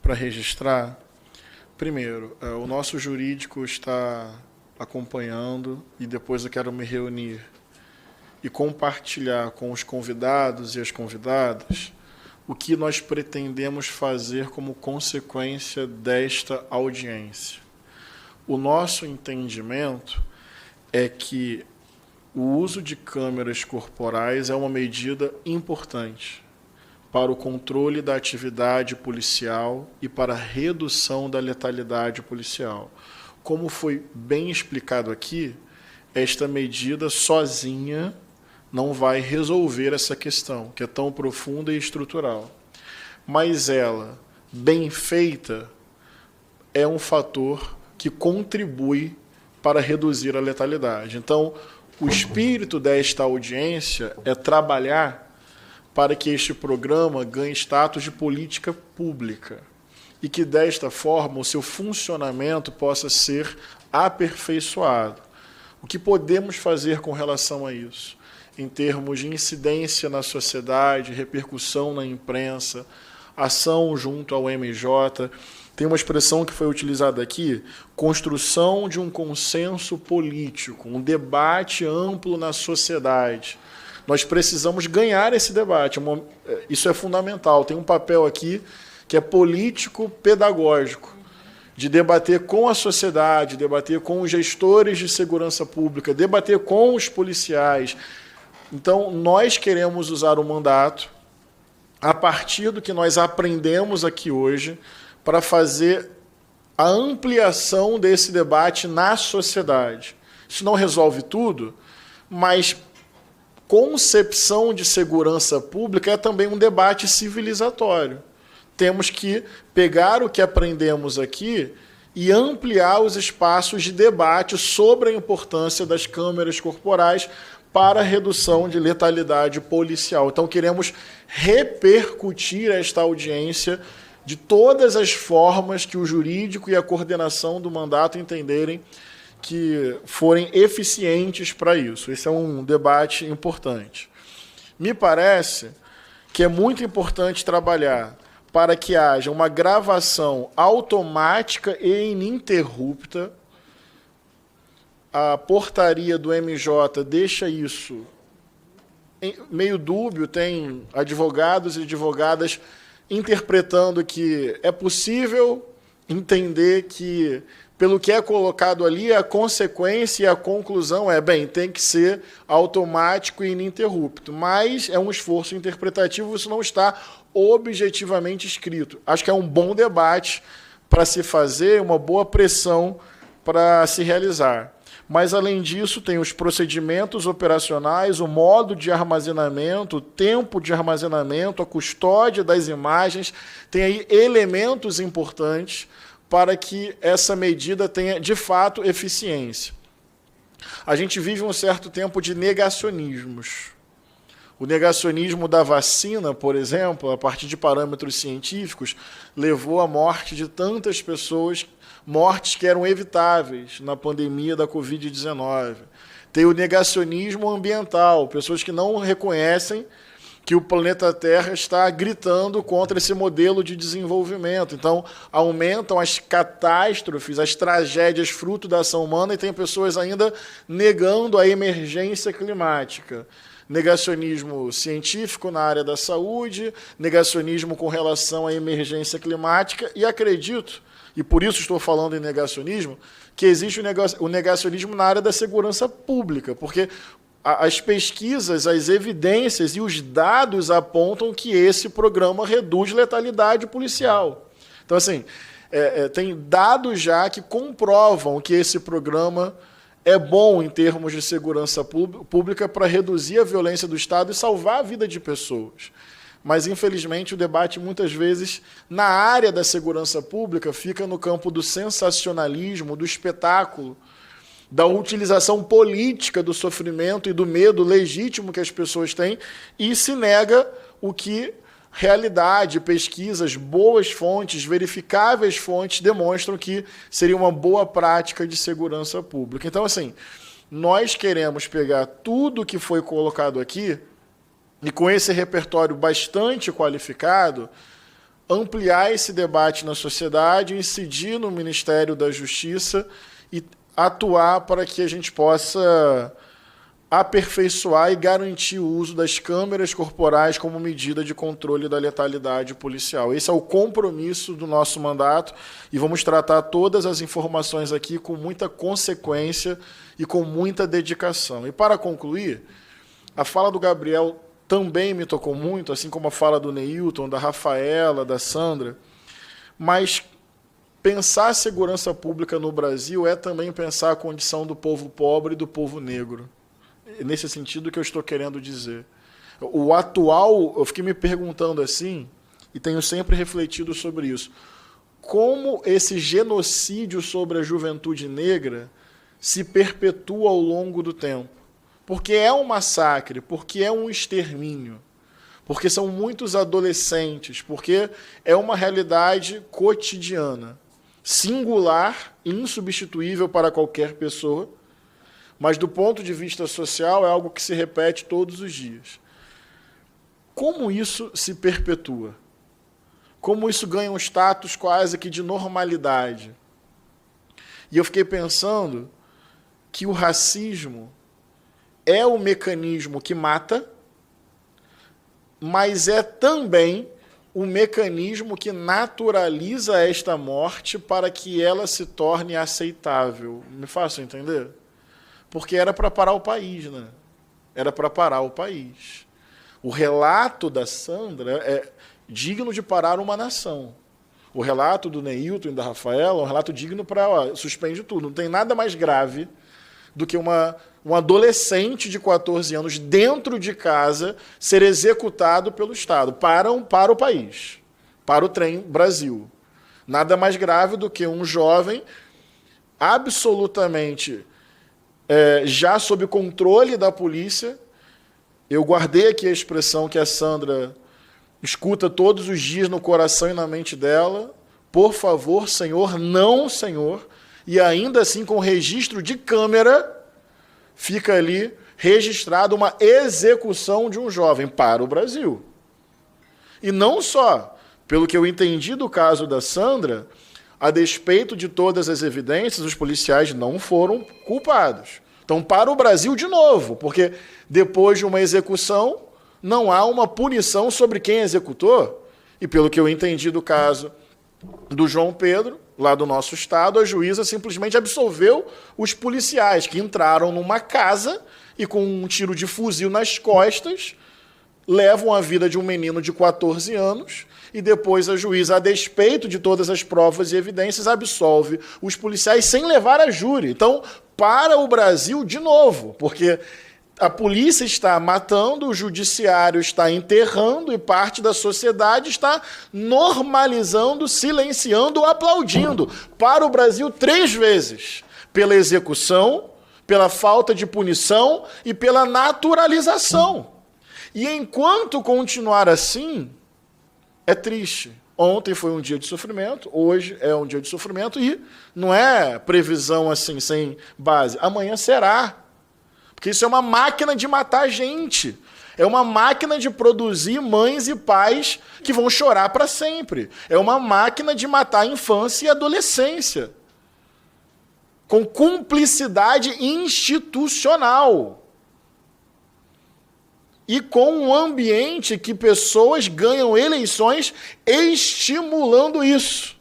para registrar. Primeiro, o nosso jurídico está acompanhando e depois eu quero me reunir e compartilhar com os convidados e as convidadas o que nós pretendemos fazer como consequência desta audiência. O nosso entendimento é que o uso de câmeras corporais é uma medida importante para o controle da atividade policial e para a redução da letalidade policial. Como foi bem explicado aqui, esta medida sozinha não vai resolver essa questão, que é tão profunda e estrutural. Mas ela, bem feita, é um fator que contribui para reduzir a letalidade. Então, o espírito desta audiência é trabalhar para que este programa ganhe status de política pública e que, desta forma, o seu funcionamento possa ser aperfeiçoado. O que podemos fazer com relação a isso? Em termos de incidência na sociedade, repercussão na imprensa, ação junto ao MJ. Tem uma expressão que foi utilizada aqui, construção de um consenso político, um debate amplo na sociedade. Nós precisamos ganhar esse debate, isso é fundamental. Tem um papel aqui que é político-pedagógico, de debater com a sociedade, debater com os gestores de segurança pública, debater com os policiais. Então, nós queremos usar o mandato, a partir do que nós aprendemos aqui hoje, para fazer a ampliação desse debate na sociedade. Isso não resolve tudo, mas concepção de segurança pública é também um debate civilizatório. Temos que pegar o que aprendemos aqui e ampliar os espaços de debate sobre a importância das câmeras corporais para a redução de letalidade policial. Então, queremos repercutir esta audiência de todas as formas que o jurídico e a coordenação do mandato entenderem que forem eficientes para isso. Esse é um debate importante. Me parece que é muito importante trabalhar para que haja uma gravação automática e ininterrupta. A portaria do MJ deixa isso meio dúbio, tem advogados e advogadas interpretando que é possível entender que, pelo que é colocado ali, a consequência e a conclusão tem que ser automático e ininterrupto. Mas é um esforço interpretativo, isso não está objetivamente escrito. Acho que é um bom debate para se fazer, uma boa pressão para se realizar. Mas, além disso, tem os procedimentos operacionais, o modo de armazenamento, o tempo de armazenamento, a custódia das imagens. Tem aí elementos importantes para que essa medida tenha, de fato, eficiência. A gente vive um certo tempo de negacionismos. O negacionismo da vacina, por exemplo, a partir de parâmetros científicos, levou à morte de tantas pessoas, mortes que eram evitáveis na pandemia da Covid-19. Tem o negacionismo ambiental, pessoas que não reconhecem que o planeta Terra está gritando contra esse modelo de desenvolvimento. Então, aumentam as catástrofes, as tragédias fruto da ação humana, e tem pessoas ainda negando a emergência climática. Negacionismo científico na área da saúde, negacionismo com relação à emergência climática, e acredito, e por isso estou falando em negacionismo, que existe o negacionismo na área da segurança pública, porque as pesquisas, as evidências e os dados apontam que esse programa reduz letalidade policial. Então, assim, tem dados já que comprovam que esse programa é bom em termos de segurança pública para reduzir a violência do Estado e salvar a vida de pessoas. Mas, infelizmente, o debate, muitas vezes, na área da segurança pública, fica no campo do sensacionalismo, do espetáculo, da utilização política do sofrimento e do medo legítimo que as pessoas têm, e se nega o que realidade, pesquisas, boas fontes, verificáveis fontes demonstram que seria uma boa prática de segurança pública. Então, assim, nós queremos pegar tudo que foi colocado aqui e, com esse repertório bastante qualificado, ampliar esse debate na sociedade, incidir no Ministério da Justiça e atuar para que a gente possa aperfeiçoar e garantir o uso das câmeras corporais como medida de controle da letalidade policial. Esse é o compromisso do nosso mandato e vamos tratar todas as informações aqui com muita consequência e com muita dedicação. E para concluir, a fala do Gabriel também me tocou muito, assim como a fala do Neilton, da Rafaela, da Sandra, mas pensar a segurança pública no Brasil é também pensar a condição do povo pobre e do povo negro. Nesse sentido que eu estou querendo dizer. O atual, eu fiquei me perguntando assim, e tenho sempre refletido sobre isso, como esse genocídio sobre a juventude negra se perpetua ao longo do tempo. Porque é um massacre, porque é um extermínio, porque são muitos adolescentes, porque é uma realidade cotidiana, singular, insubstituível para qualquer pessoa, mas do ponto de vista social é algo que se repete todos os dias. Como isso se perpetua? Como isso ganha um status quase que de normalidade? E eu fiquei pensando que o racismo é o mecanismo que mata, mas é também o mecanismo que naturaliza esta morte para que ela se torne aceitável. Me faço entender? Porque era para parar o país, né? Era para parar o país. O relato da Sandra é digno de parar uma nação. O relato do Neilton e da Rafaela é um relato digno para suspende tudo. Não tem nada mais grave do que um adolescente de 14 anos dentro de casa ser executado pelo Estado. Para o país, para o trem Brasil. Nada mais grave do que um jovem absolutamente já sob controle da polícia. Eu guardei aqui a expressão que a Sandra escuta todos os dias no coração e na mente dela. Por favor, Senhor, não, Senhor. E ainda assim, com registro de câmera, fica ali registrado uma execução de um jovem para o Brasil. E não só, pelo que eu entendi do caso da Sandra, a despeito de todas as evidências, os policiais não foram culpados. Então, para o Brasil de novo, porque depois de uma execução, não há uma punição sobre quem executou. E pelo que eu entendi do caso do João Pedro, lá do nosso estado, a juíza simplesmente absolveu os policiais que entraram numa casa e com um tiro de fuzil nas costas levam a vida de um menino de 14 anos e depois a juíza, a despeito de todas as provas e evidências, absolve os policiais sem levar a júri. Então, para o Brasil de novo, porque a polícia está matando, o judiciário está enterrando e parte da sociedade está normalizando, silenciando, aplaudindo. Para o Brasil 3 vezes, pela execução, pela falta de punição e pela naturalização. E enquanto continuar assim, é triste. Ontem foi um dia de sofrimento, hoje é um dia de sofrimento e não é previsão assim, sem base. Amanhã será. Porque isso é uma máquina de matar gente. É uma máquina de produzir mães e pais que vão chorar para sempre. É uma máquina de matar a infância e a adolescência. Com cumplicidade institucional. E com um ambiente que pessoas ganham eleições estimulando isso.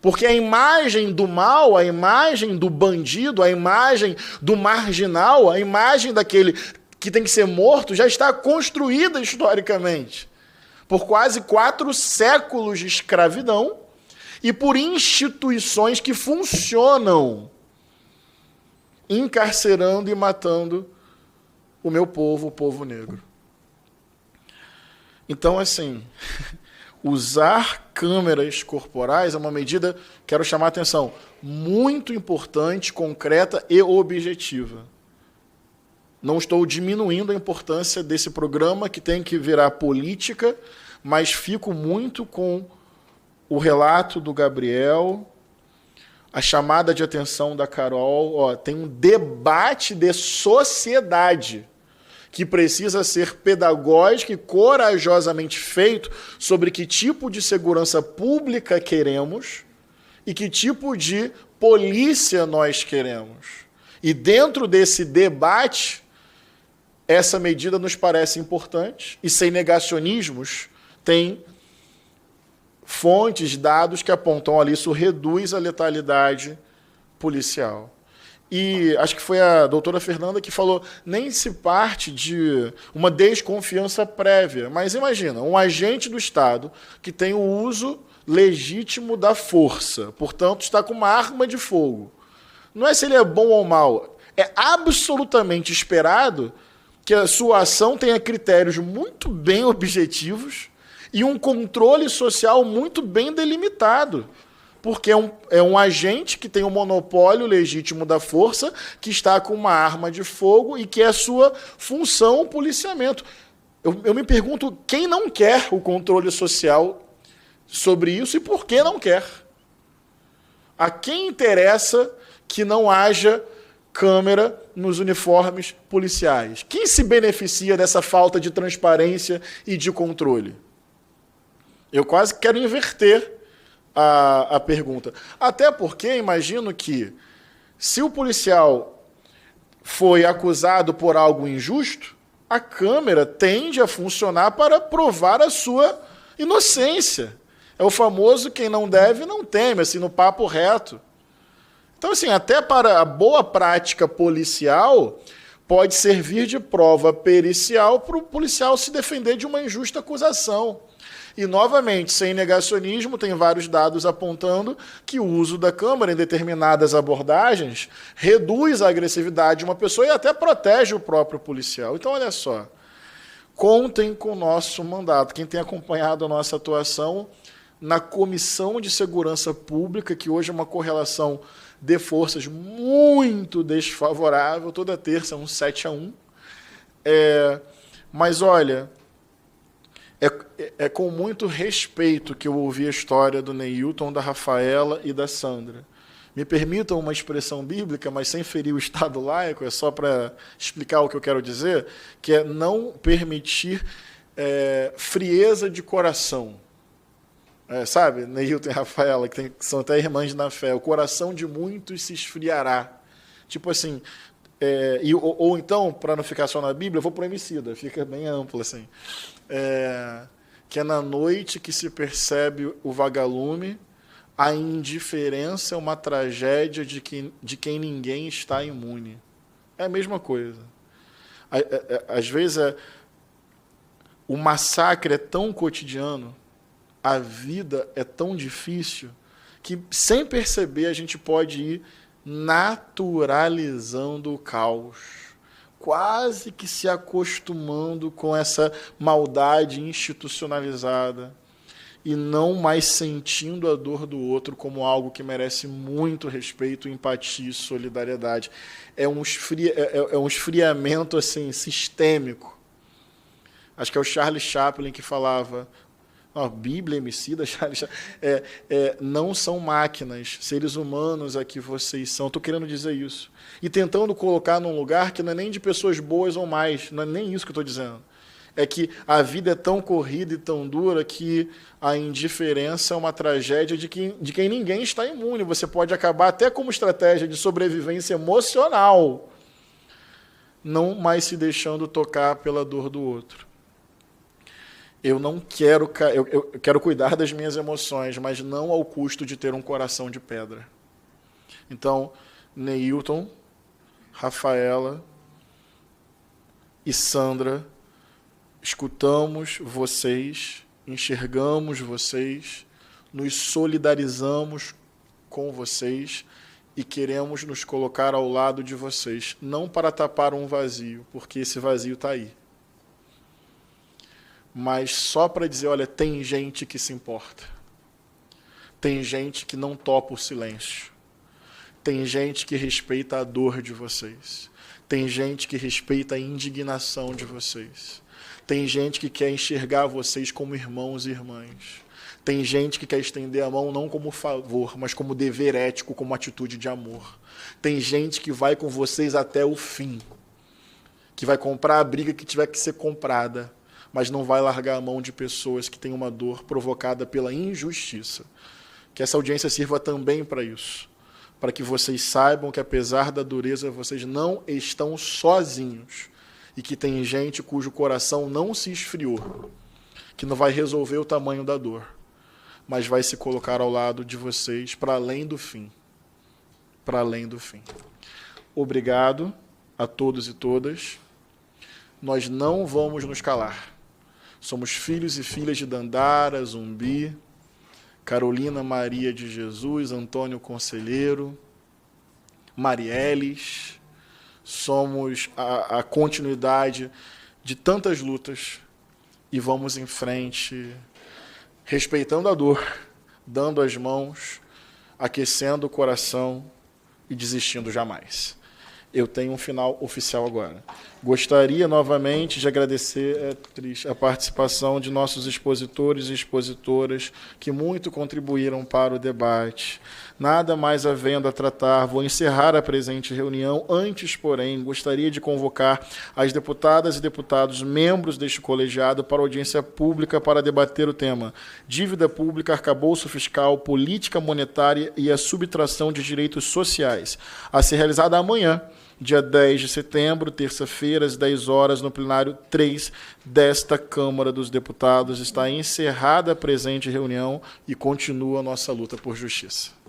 Porque a imagem do mal, a imagem do bandido, a imagem do marginal, a imagem daquele que tem que ser morto já está construída historicamente. Por quase 4 séculos de escravidão e por instituições que funcionam, encarcerando e matando o meu povo, o povo negro. Então, assim, usar câmeras corporais é uma medida, quero chamar a atenção, muito importante, concreta e objetiva. Não estou diminuindo a importância desse programa, que tem que virar política, mas fico muito com o relato do Gabriel, a chamada de atenção da Carol. Tem um debate de sociedade que precisa ser pedagógico e corajosamente feito sobre que tipo de segurança pública queremos e que tipo de polícia nós queremos. E dentro desse debate, essa medida nos parece importante e sem negacionismos, tem fontes, dados que apontam ali, isso reduz a letalidade policial. E acho que foi a doutora Fernanda que falou, nem se parte de uma desconfiança prévia, mas imagina, um agente do Estado que tem o uso legítimo da força, portanto está com uma arma de fogo. Não é se ele é bom ou mal, é absolutamente esperado que a sua ação tenha critérios muito bem objetivos e um controle social muito bem delimitado. Porque é um agente que tem o monopólio legítimo da força, que está com uma arma de fogo e que é sua função o policiamento. Eu me pergunto quem não quer o controle social sobre isso e por que não quer. A quem interessa que não haja câmera nos uniformes policiais? Quem se beneficia dessa falta de transparência e de controle? Eu quase quero inverter a pergunta. Até porque imagino que, se o policial foi acusado por algo injusto, a câmera tende a funcionar para provar a sua inocência. É o famoso quem não deve não teme, assim, no papo reto. Então, assim, até para a boa prática policial, pode servir de prova pericial para o policial se defender de uma injusta acusação. E, novamente, sem negacionismo, tem vários dados apontando que o uso da câmera em determinadas abordagens reduz a agressividade de uma pessoa e até protege o próprio policial. Então, olha só, contem com o nosso mandato. Quem tem acompanhado a nossa atuação na Comissão de Segurança Pública, que hoje é uma correlação de forças muito desfavorável, toda terça é um 7-1. Mas, olha... É com muito respeito que eu ouvi a história do Neilton, da Rafaela e da Sandra. Me permitam uma expressão bíblica, mas sem ferir o Estado laico, é só para explicar o que eu quero dizer, que é não permitir frieza de coração. Sabe, Neilton e Rafaela, que são até irmãs na fé, o coração de muitos se esfriará. Tipo assim, ou então, para não ficar só na Bíblia, eu vou para o homicida, fica bem amplo assim. Que é na noite que se percebe o vagalume, a indiferença é uma tragédia de quem ninguém está imune. É a mesma coisa. Às vezes o massacre é tão cotidiano, a vida é tão difícil, que sem perceber a gente pode ir naturalizando o caos, quase que se acostumando com essa maldade institucionalizada e não mais sentindo a dor do outro como algo que merece muito respeito, empatia e solidariedade. É um esfriamento assim, sistêmico. Acho que é o Charles Chaplin que falava... Bíblia, homicida, não são máquinas, seres humanos é que vocês são. Estou querendo dizer isso. E tentando colocar num lugar que não é nem de pessoas boas ou mais, não é nem isso que eu estou dizendo. É que a vida é tão corrida e tão dura que a indiferença é uma tragédia de quem ninguém está imune. Você pode acabar até como estratégia de sobrevivência emocional, não mais se deixando tocar pela dor do outro. Eu quero cuidar das minhas emoções, mas não ao custo de ter um coração de pedra. Então, Neilton, Rafaela e Sandra, escutamos vocês, enxergamos vocês, nos solidarizamos com vocês e queremos nos colocar ao lado de vocês, não para tapar um vazio, porque esse vazio está aí. Mas só para dizer, olha, tem gente que se importa. Tem gente que não topa o silêncio. Tem gente que respeita a dor de vocês. Tem gente que respeita a indignação de vocês. Tem gente que quer enxergar vocês como irmãos e irmãs. Tem gente que quer estender a mão não como favor, mas como dever ético, como atitude de amor. Tem gente que vai com vocês até o fim. que vai comprar a briga que tiver que ser comprada, mas não vai largar a mão de pessoas que têm uma dor provocada pela injustiça. Que essa audiência sirva também para isso, para que vocês saibam que, apesar da dureza, vocês não estão sozinhos e que tem gente cujo coração não se esfriou, que não vai resolver o tamanho da dor, mas vai se colocar ao lado de vocês para além do fim. Para além do fim. Obrigado a todos e todas. Nós não vamos nos calar. Somos filhos e filhas de Dandara, Zumbi, Carolina Maria de Jesus, Antônio Conselheiro, Marielles. Somos a continuidade de tantas lutas e vamos em frente, respeitando a dor, dando as mãos, aquecendo o coração e desistindo jamais. Eu tenho um final oficial agora. Gostaria novamente de agradecer, a participação de nossos expositores e expositoras que muito contribuíram para o debate. Nada mais havendo a tratar, vou encerrar a presente reunião. Antes, porém, gostaria de convocar as deputadas e deputados membros deste colegiado para audiência pública para debater o tema Dívida Pública, Arcabouço Fiscal, Política Monetária e a Subtração de Direitos Sociais, a ser realizada amanhã, dia 10 de setembro, terça-feira, às 10 horas, no plenário 3 desta Câmara dos Deputados. Está encerrada a presente reunião e continua a nossa luta por justiça.